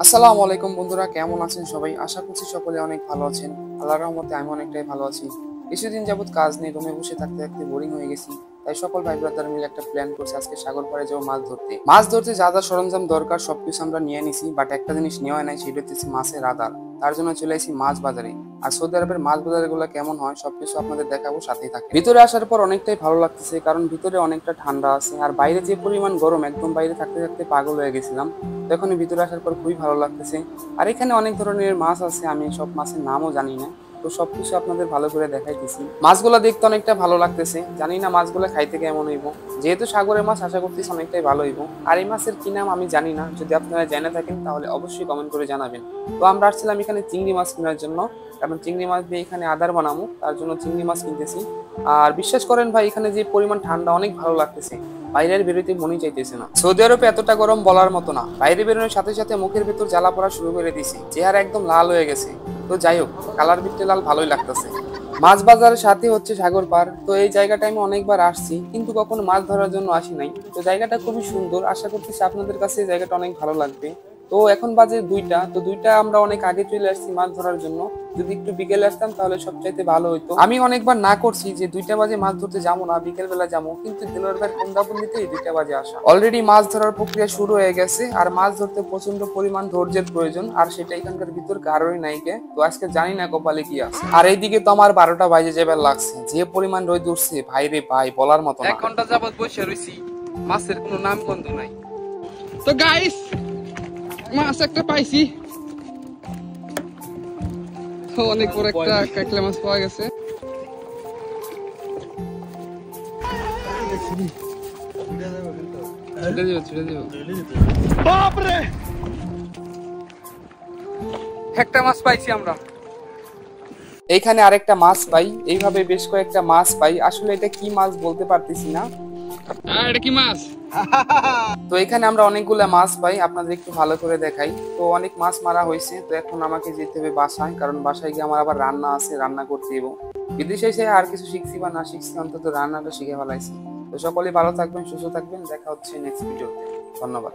আসসালামু আলাইকুম বন্ধুরা, কেমন আছেন সবাই? আশা করছি সকলে অনেক ভালো আছেন। আল্লাহর রহমতে আমি অনেকটাই ভালো আছি। কিছুদিন যাবত কাজ নেই, রুমে বসে থাকতে থাকতে বোরিং হয়ে গেছি। তাই সকল ভাই ব্রাদার মিলে একটা প্ল্যান করছি, আজকে সাগর পাড়ে যাবো মাছ ধরতে। মাছ ধরতে যা যা সরঞ্জাম দরকার সবকিছু আমরা নিয়ে নিছি, বাট একটা জিনিস নেওয়া নাই, সেটা হচ্ছে মাছের আদার। তার জন্য চলে এসেছি মাছ বাজারে। আর সৌদি আরবের মাছ বাজার গুলো কেমন হয় সবকিছু আপনাদের দেখাবো, সাথেই থাকে। ভিতরে আসার পর অনেকটাই ভালো লাগতেছে, কারণ ভিতরে অনেকটা ঠান্ডা আছে, আর বাইরে যে পরিমাণ গরম, একদম বাইরে থাকতে থাকতে পাগল হয়ে গেছিলাম। এখন ভিতরে আসার পর খুবই ভালো লাগতেছে। আর এখানে অনেক ধরনের মাছ আছে, আমি সব মাছের নামও জানি না, তো সবকিছু আপনাদের ভালো করে দেখাইতেছি। মাছগুলো দেখতে অনেকটা ভালো লাগতেছে, জানি না মাছগুলো খাইতে কেমন হইব। যেহেতু সাগরের মাছ, আশা করতেছি অনেকটাই ভালো হইব। আর এই মাছের কি নাম আমি জানি না, যদি আপনারা জেনে থাকেন তাহলে অবশ্যই কমেন্ট করে জানাবেন। তো আমরা আসছিলাম এখানে চিংড়ি মাছ কেনার জন্য, কারণ চিংড়ি মাছ দিয়ে এখানে আদার বানাবো, তার জন্য চিংড়ি মাছ কিনতেছি। আর বিশ্বাস করেন ভাই, এখানে যে পরিমাণ ঠান্ডা, অনেক ভালো লাগতেছে। বাইরের বেরোতে মনই চাইতেছে না। সৌদি আরবে এতটা গরম বলার মতো না, বাইরে বেরোনোর সাথে সাথে মুখের ভেতর জ্বালা পড়া শুরু করে দিছে, চেহারা একদম লাল হয়ে গেছে। তো যাই হোক, কালার বিটে লাল ভালোই লাগতেছে। মাছ বাজারের সাথে হচ্ছে সাগর পার, তো এই জায়গাটা আমি অনেকবার আসছি, কিন্তু কখনো মাছ ধরার জন্য আসি নাই। তো জায়গাটা খুবই সুন্দর, আশা করতেছি আপনাদের কাছে এই জায়গাটা অনেক ভালো লাগবে। তো এখন বাজে 2টা, তো 2টা আমরা অনেক আগে চলে আসছি মাছ ধরার জন্য। যদি একটু বিকেলে আসতাম তাহলে সবচাইতে ভালো হইতো। আমি অনেকবার না করছি যে 2টা বাজে মাছ ধরতে যাবো না, বিকেল বেলা যাবো, কিন্তু দিনের বেলা কোনদাবন্দিতে 2টা বাজে আসা। অলরেডি মাছ ধরার প্রক্রিয়া শুরু হয়ে গেছে, আর মাছ ধরতে প্রচন্ড পরিমাণ ধৈর্যের প্রয়োজন, আর সেটা এখানকার ভিতর কারোরই নাইকে। তো আজকে জানি না কপালে কি আছে। আর এইদিকে তো আমার 12টা বাজে যাবার লাগছে, যে পরিমাণ রোদ উঠছে ভাই রে ভাই, বলার মতো না। 1 ঘন্টা যাবত বসে রইছি, মাছের কোনো নাম গন্ধ নাই। তো গাইস, মাছ একটা পাইছি, অনেক বড় একটা কাঁকড়া মাছ পাওয়া গেছে। একটা মাছ পাইছি আমরা। এইখানে আরেকটা মাছ পাই, এইভাবে বেশ কয়েকটা মাছ পাই, আসলে এটা কি মাছ বলতে পারতেছি না। এটা কি মাছ? তো এখানে আমরা অনেকগুলা মাছ পাই, আপনাদের একটু ভালো করে দেখাই। তো অনেক মাছ মারা হয়েছে, তো এখন আমাকে যেতে হবে বাসায়, কারণ বাসায় গিয়ে আমার আবার রান্না আছে, রান্না করতে হবে। বিদেশে এসে আর কিছু শিখছি বা না শিখছি, অন্তত রান্নাটা শিখে ফেলাইছি। তো সকলে ভালো থাকবেন, সুস্থ থাকবেন, দেখা হচ্ছে নেক্সট ভিডিওতে। ধন্যবাদ।